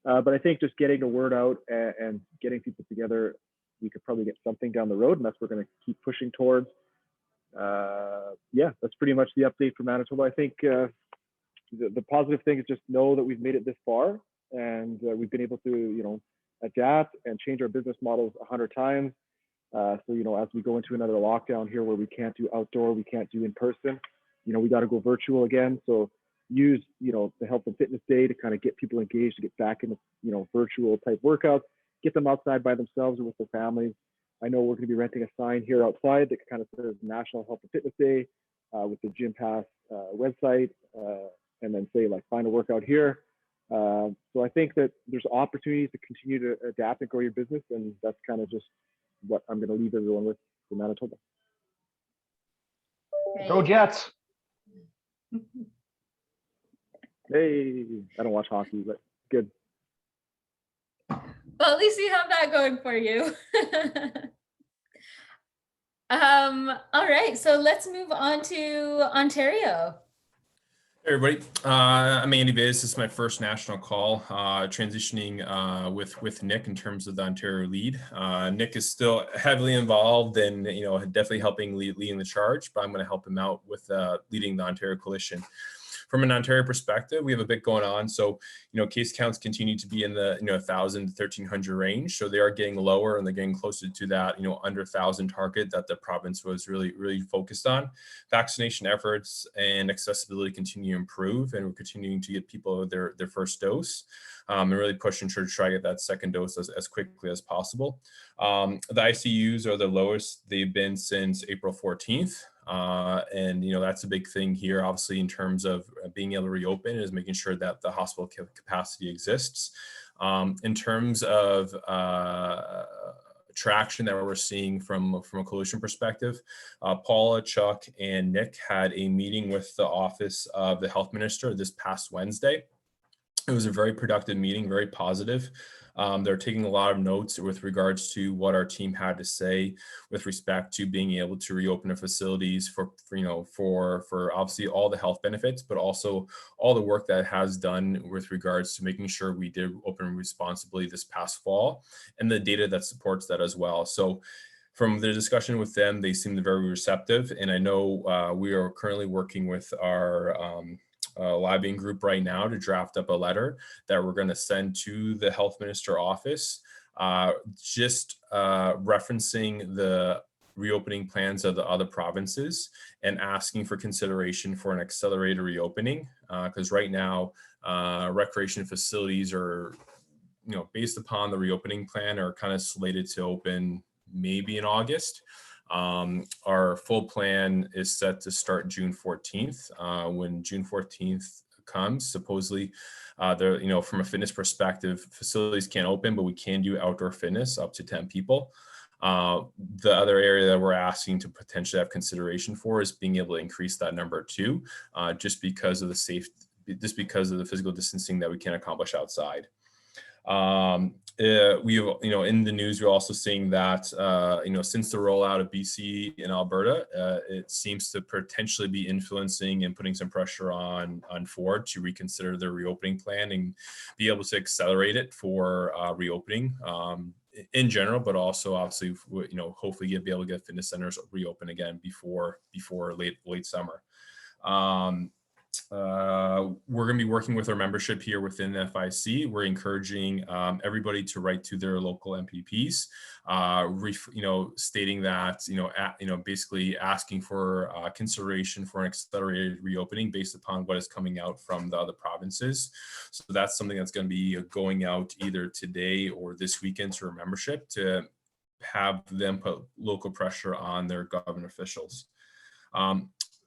But I think just getting the word out and getting people together, we could probably get something down the road, and that's what we're going to keep pushing towards. Yeah, that's pretty much the update for Manitoba. I think the positive thing is just know that we've made it this far, and we've been able to, adapt and change our business models 100 times. So, as we go into another lockdown here where we can't do outdoor, we can't do in person, we got to go virtual again. So use, the health and fitness day to kind of get people engaged, to get back into, virtual type workouts, get them outside by themselves or with their families. I know we're going to be renting a sign here outside that kind of says National Health and Fitness Day with the Gym Pass website, and then say like find a workout here. So I think that there's opportunities to continue to adapt and grow your business, and that's kind of just what I'm going to leave everyone with. for Manitoba. Go Jets! Hey, I don't watch hockey, but good. Well, at least you have that going for you. All right, so let's move on to Ontario. Hey everybody, I'm Andy Biz. This is my first national call, transitioning with Nick in terms of the Ontario lead. Nick is still heavily involved and definitely helping leading the charge, but I'm going to help him out with leading the Ontario Coalition. From an Ontario perspective, we have a bit going on. So, case counts continue to be in the 1,000 to 1,300 range. So they are getting lower and they're getting closer to that under 1,000 target that the province was really focused on. Vaccination efforts and accessibility continue to improve, and we're continuing to get people their first dose. And really pushing to try to get that second dose as quickly as possible. The ICUs are the lowest they've been since April 14th. And that's a big thing here, obviously, in terms of being able to reopen, is making sure that the hospital capacity exists. In terms of traction that we're seeing from a coalition perspective, Paula, Chuck, and Nick had a meeting with the Office of the Health Minister this past Wednesday. It was a very productive meeting, very positive. They're taking a lot of notes with regards to what our team had to say with respect to being able to reopen the facilities for obviously all the health benefits, but also all the work that has done with regards to making sure we did open responsibly this past fall, and the data that supports that as well. So from the discussion with them, they seemed very receptive, and I know we are currently working with our lobbying group right now to draft up a letter that we're going to send to the health minister office, just referencing the reopening plans of the other provinces and asking for consideration for an accelerated reopening, because right now recreation facilities are, based upon the reopening plan, are kind of slated to open maybe in August. Our full plan is set to start June 14th. When June 14th comes, supposedly, from a fitness perspective, facilities can't open, but we can do outdoor fitness up to 10 people. The other area that we're asking to potentially have consideration for is being able to increase that number too, just because of the physical distancing that we can accomplish outside. We, in the news, we're also seeing that, since the rollout of BC and Alberta, it seems to potentially be influencing and putting some pressure on Ford to reconsider their reopening plan and be able to accelerate it for reopening in general, but also obviously, hopefully be able to get fitness centers reopen again before late summer. We're going to be working with our membership here within the FIC. We're encouraging everybody to write to their local MPPs, stating that, basically asking for consideration for an accelerated reopening based upon what is coming out from the other provinces. So that's something that's going to be going out either today or this weekend to our membership to have them put local pressure on their government officials.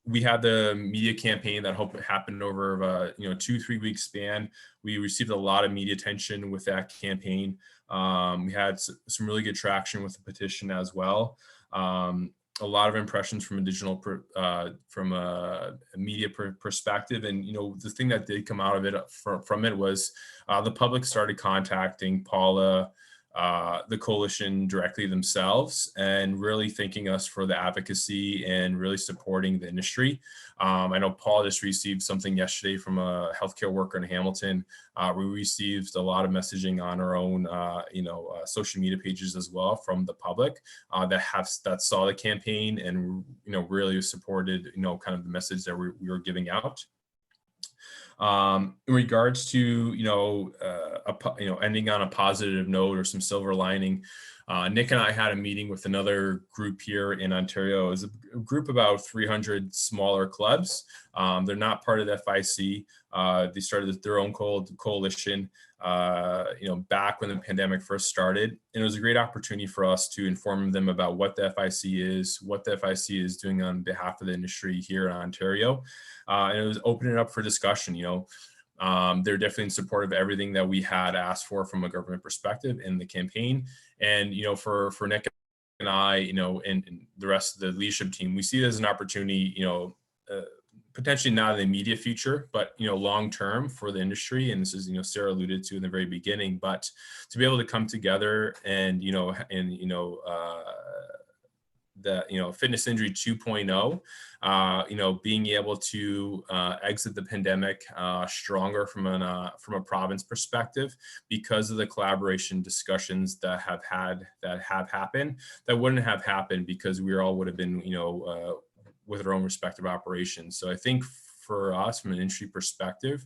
We had the media campaign that happened over a 2-3 week span. We received a lot of media attention with that campaign. We had some really good traction with the petition as well. A lot of impressions from from a media perspective, and the thing that did come out of it from it was the public started contacting Paula, the coalition directly themselves, and really thanking us for the advocacy and really supporting the industry. I know Paul just received something yesterday from a healthcare worker in Hamilton. We received a lot of messaging on our own, social media pages as well from the public that saw the campaign and really supported kind of the message that we were giving out. In regards to ending on a positive note or some silver lining, Nick and I had a meeting with another group here in Ontario. It was a group of about 300 smaller clubs. They're not part of the FIC. They started their own coalition, back when the pandemic first started. And it was a great opportunity for us to inform them about what the FIC is, what the FIC is doing on behalf of the industry here in Ontario. And it was opening it up for discussion. They're definitely in support of everything that we had asked for from a government perspective in the campaign. And, for Nick and I, and the rest of the leadership team, we see it as an opportunity, potentially not in the immediate future, but long term for the industry. And this is Sarah alluded to in the very beginning, but to be able to come together and the fitness injury 2.0, being able to exit the pandemic stronger from a province perspective because of the collaboration discussions that have happened that wouldn't have happened because we all would have been with our own respective operations. So I think for us, from an industry perspective,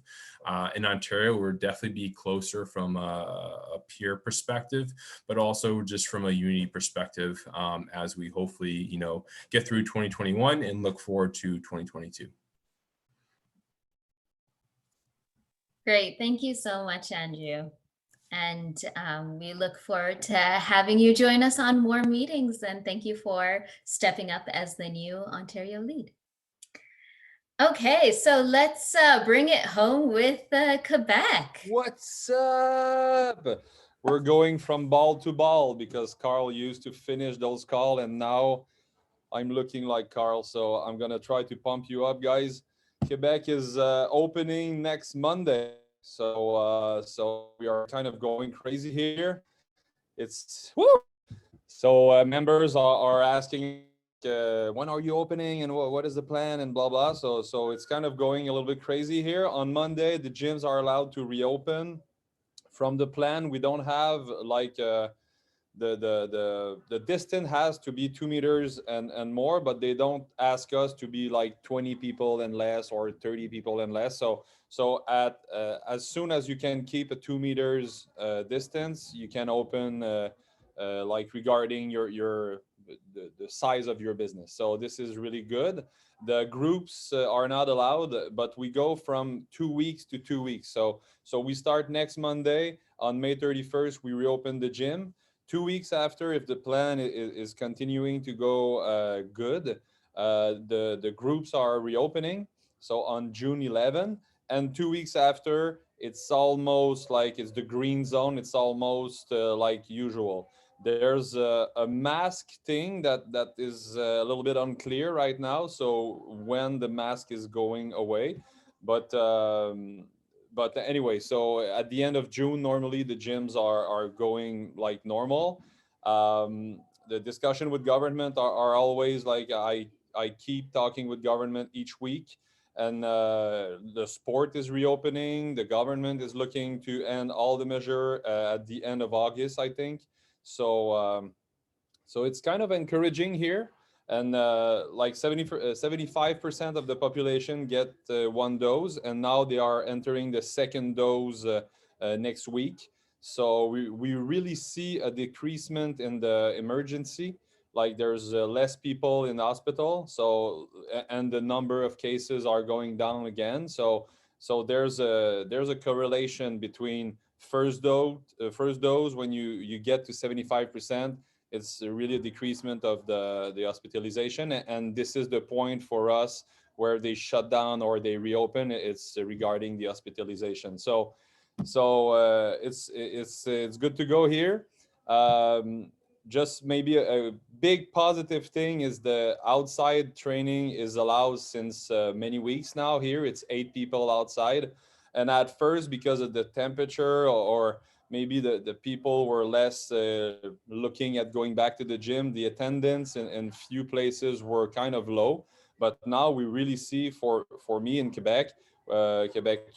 in Ontario, we'll definitely be closer from a peer perspective, but also just from a unity perspective as we hopefully, get through 2021 and look forward to 2022. Great. Thank you so much, Andrew. And we look forward to having you join us on more meetings. And thank you for stepping up as the new Ontario lead. Okay, so let's bring it home with Quebec. What's up? We're going from ball to ball because Carl used to finish those calls, and now I'm looking like Carl. So I'm gonna try to pump you up, guys. Quebec is opening next Monday, so we are kind of going crazy here. It's woo. So members are asking. When are you opening and what is the plan and blah blah. So it's kind of going a little bit crazy here. On Monday the gyms are allowed to reopen. From the plan, we don't have like the distance has to be 2 meters and more, but they don't ask us to be like 20 people and less or 30 people and less. So at as soon as you can keep a 2 meters distance, you can open like regarding the size of your business. So this is really good. The groups are not allowed, but we go from 2 weeks to 2 weeks. So we start next Monday. On May 31st, we reopen the gym. 2 weeks after, if the plan is continuing to go good, the groups are reopening. So on June 11, and 2 weeks after, it's almost like it's the green zone. It's almost like usual. There's a mask thing that is a little bit unclear right now. So when the mask is going away, but anyway, so at the end of June, normally the gyms are going like normal. The discussion with government are always like I keep talking with government each week, and the sport is reopening. The government is looking to end all the measure at the end of August, I think. So it's kind of encouraging here, and like 75% of the population get 1 dose, and now they are entering the 2nd dose next week. So we really see a decreasement in the emergency. Like there's less people in the hospital, so and the number of cases are going down again. So there's a correlation between first dose when you get to 75%, it's really a decreasement of the hospitalization, and this is the point for us where they shut down or they reopen. It's regarding the hospitalization. So it's good to go here. Just maybe a big positive thing is the outside training is allowed since many weeks now. Here it's 8 people outside, and at first, because of the temperature or maybe the people were less looking at going back to the gym, the attendance in few places were kind of low. But now we really see for me in Quebec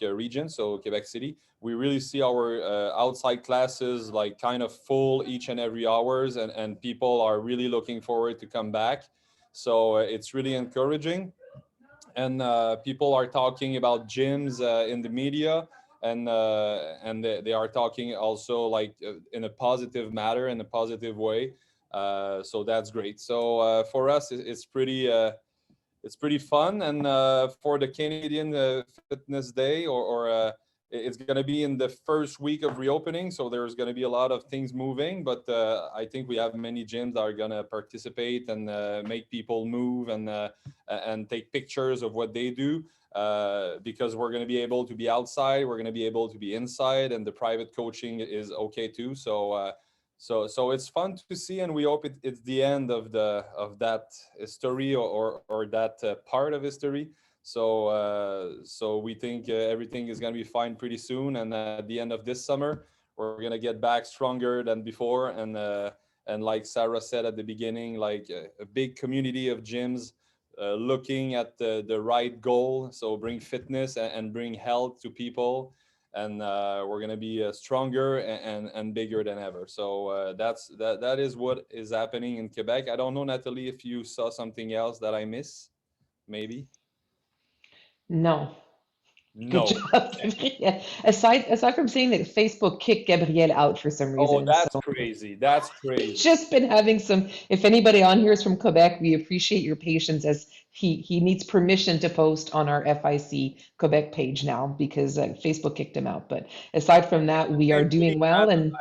region, so Quebec City, we really see our outside classes like kind of full each and every hours, and people are really looking forward to come back. So it's really encouraging. And people are talking about gyms in the media, and they are talking also like in a positive manner, in a positive way. So that's great. So for us, it's pretty fun. And for the Canadian Fitness Day, or it's going to be in the first week of reopening, so there's going to be a lot of things moving, but I think we have many gyms that are going to participate and make people move and take pictures of what they do, because we're going to be able to be outside, we're going to be able to be inside, and the private coaching is okay too. So so it's fun to see, and we hope it's the end of that history or that part of history. So we think everything is going to be fine pretty soon, and at the end of this summer, we're going to get back stronger than before. And like Sarah said at the beginning, like a big community of gyms looking at the right goal. So bring fitness and bring health to people, and we're going to be stronger and bigger than ever. So that is what is happening in Quebec. I don't know, Natalie, if you saw something else that I missed, maybe. No. No. Good job, Gabriel. Aside from saying that Facebook kicked Gabriel out for some Oh, reason. that's So crazy. That's he's crazy. just been having some, if anybody on here is from Quebec, we appreciate your patience as he needs permission to post on our FIC Quebec page now because Facebook kicked him out. But aside from that, we are doing well. And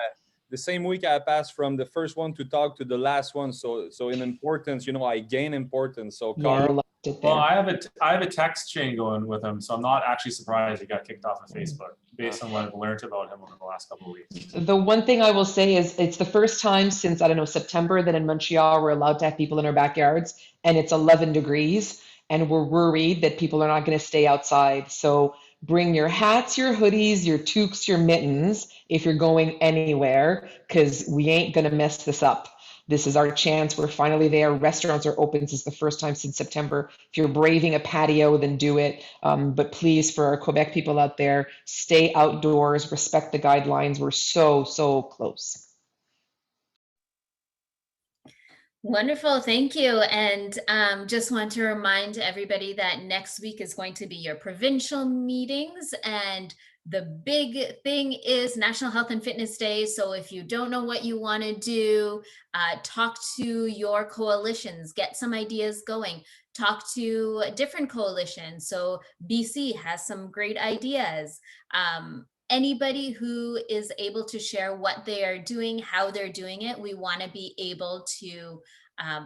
the same week I passed from the first one to talk to the last one. So in importance, I gain importance. So yeah, you Carl, lost it Well, there. I have a text chain going with him, so I'm not actually surprised he got kicked off of Facebook based on what I've learned about him over the last couple of weeks. The one thing I will say is it's the first time since, I don't know, September that in Montreal we're allowed to have people in our backyards and it's 11 degrees and we're worried that people are not going to stay outside. So bring your hats, your hoodies, your toques, your mittens if you're going anywhere because we ain't going to mess this up. This is our chance. We're finally there. Restaurants are open. This is the first time since September. If you're braving a patio, then do it. But please, for our Quebec people out there, stay outdoors, respect the guidelines. We're so close. Wonderful, thank you. And just want to remind everybody that next week is going to be your provincial meetings, and the big thing is National Health and Fitness Day. So if you don't know what you want to do, talk to your coalitions, get some ideas going, talk to different coalitions. So BC has some great ideas. Anybody who is able to share what they are doing, how they're doing it, we want to be able to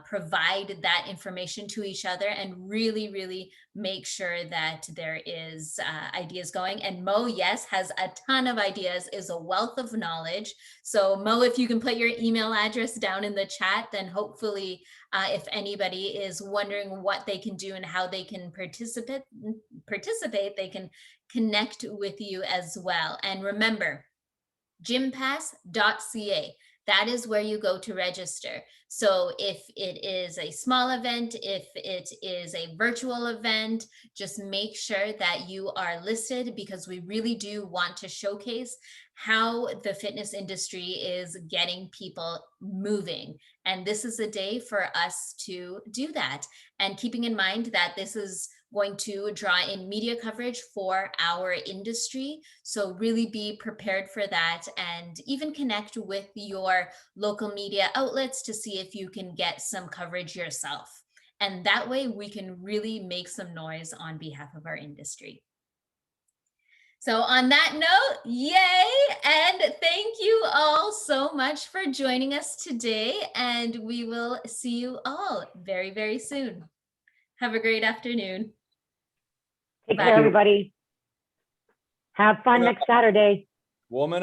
provide that information to each other and really make sure that there is ideas going. And Mo, yes, has a ton of ideas, is a wealth of knowledge. So Mo, if you can put your email address down in the chat, then hopefully if anybody is wondering what they can do and how they can participate, they can connect with you as well. And remember, gympass.ca. That is where you go to register. So if it is a small event, if it is a virtual event, just make sure that you are listed because we really do want to showcase how the fitness industry is getting people moving. And this is a day for us to do that. And keeping in mind that this is going to draw in media coverage for our industry. So really be prepared for that and even connect with your local media outlets to see if you can get some coverage yourself. And that way we can really make some noise on behalf of our industry. So on that note, yay! And thank you all so much for joining us today. And we will see you all very soon. Have a great afternoon. Take care, everybody. Have fun next Saturday. Woman